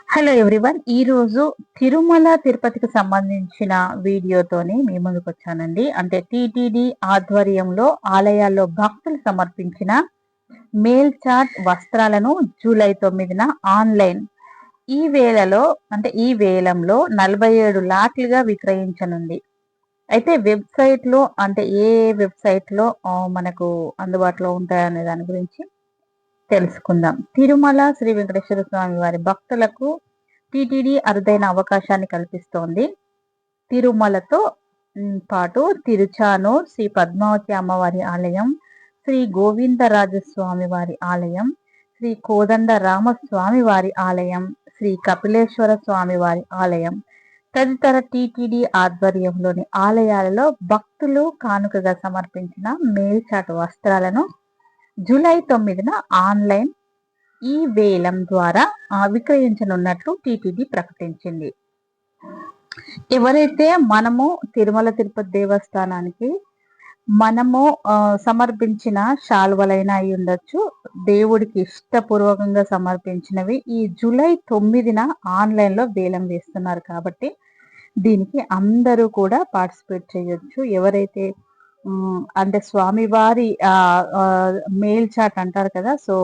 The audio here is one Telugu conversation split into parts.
Hello everyone. ఈరోజు తిరుమల తిరుపతికి సంబంధించిన వీడియోతోని మీ ముందుకు వచ్చానండి. అంటే టిటిడి ఆధ్వర్యంలో ఆలయాల్లో భక్తులు సమర్పించిన మేల్ చాట్ వస్త్రాలను జూలై 9న ఆన్లైన్ ఈ వేలంలో 47 లాట్లుగా విక్రయించనుంది. అయితే వెబ్సైట్లో అంటే ఏ వెబ్సైట్లో మనకు అందుబాటులో ఉంటాయనే దాని గురించి తెలుసుకుందాం. తిరుమల శ్రీ వెంకటేశ్వర స్వామి వారి భక్తులకు టిటిడి అరుదైన అవకాశాన్ని కల్పిస్తోంది. తిరుమలతో పాటు తిరుచానూర్ శ్రీ పద్మావతి అమ్మవారి ఆలయం, శ్రీ గోవిందరాజస్వామి వారి ఆలయం, శ్రీ కోదండ రామస్వామి వారి ఆలయం, శ్రీ కపిలేశ్వర స్వామి వారి ఆలయం తదితర టిటిడి ఆధ్వర్యంలోని ఆలయాలలో భక్తులు కానుకగా సమర్పించిన మేల్చాటు వస్త్రాలను జూలై 9న ఆన్లైన్ ఈ వేలం ద్వారా విక్రయించనున్నట్లు టిటిడి ప్రకటించింది. ఎవరైతే మనము తిరుమల తిరుపతి దేవస్థానానికి మనము సమర్పించిన శాల్వలైనా అయి ఉండొచ్చు, దేవుడికి ఇష్టపూర్వకంగా సమర్పించినవి ఈ జూలై 9న ఆన్లైన్లో వేలం వేస్తున్నారు. కాబట్టి దీనికి అందరూ కూడా పార్టిసిపేట్ చేయొచ్చు. ఎవరైతే అంటే స్వామివారి మేల్ చాట్ అంటారు కదా, సో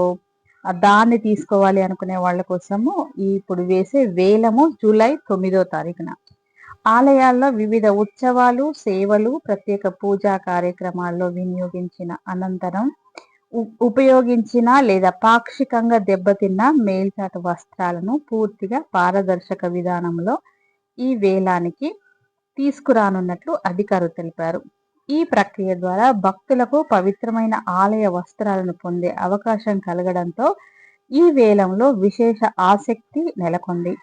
దాన్ని తీసుకోవాలి అనుకునే వాళ్ళ కోసము ఇప్పుడు వేసే వేలము జూలై 9వ తారీఖున ఆలయాల్లో వివిధ ఉత్సవాలు, సేవలు, ప్రత్యేక పూజా కార్యక్రమాల్లో వినియోగించిన అనంతరం ఉపయోగించిన లేదా పాక్షికంగా దెబ్బతిన్న మేల్చాటు వస్త్రాలను పూర్తిగా పారదర్శక విధానంలో ఈ వేలానికి తీసుకురానున్నట్లు అధికారులు తెలిపారు. ఈ ప్రక్రియ ద్వారా భక్తులకు పవిత్రమైన ఆలయ వస్త్రాలను పొందే అవకాశం కలగడంతో ఈ వేలంలో విశేష ఆసక్తి నెలకొంది.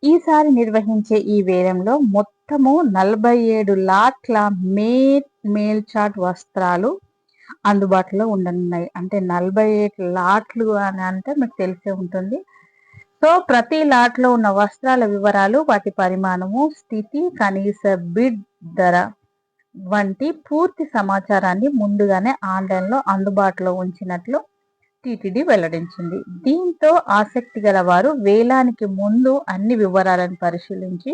ఈసారి నిర్వహించే ఈ వేలంలో మొత్తము 47 లాట్ల మేల్చాట్ వస్త్రాలు అందుబాటులో ఉండనున్నాయి. అంటే 48 లాట్లు అని అంటే మీకు తెలిసే ఉంటుంది. సో ప్రతి లాట్లో ఉన్న వస్త్రాల వివరాలు, వాటి పరిమాణము, స్థితి, కనీస బిడ్ ధర వంటి పూర్తి సమాచారాన్ని ముందుగానే ఆన్లైన్లో అందుబాటులో ఉంచినట్లు టిటిడి వెల్లడించింది. దీంతో ఆసక్తి గల వారు వేలానికి ముందు అన్ని వివరాలను పరిశీలించి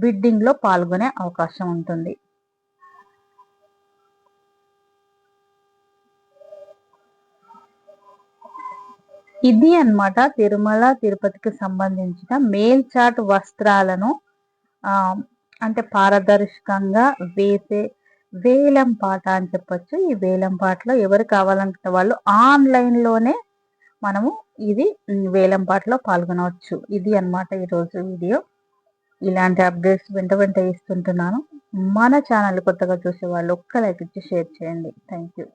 బిడ్డింగ్లో పాల్గొనే అవకాశం ఉంటుంది. ఇది అన్నమాట తిరుమల తిరుపతికి సంబంధించిన మేల్ చాట్ వస్త్రాలను అంటే పారదర్శకంగా వేసే వేలం పాట అని చెప్పొచ్చు. ఈ వేలం పాటలో ఎవరు కావాలంటే వాళ్ళు ఆన్లైన్లోనే మనము ఇది వేలం పాటలో పాల్గొనవచ్చు. ఇది అన్నమాట ఈరోజు వీడియో. ఇలాంటి అప్డేట్స్ వెంట ఇస్తుంటున్నాను. మన ఛానల్ కొత్తగా చూసే వాళ్ళు ఒక్క లైక్ ఇచ్చి షేర్ చేయండి. Thank you.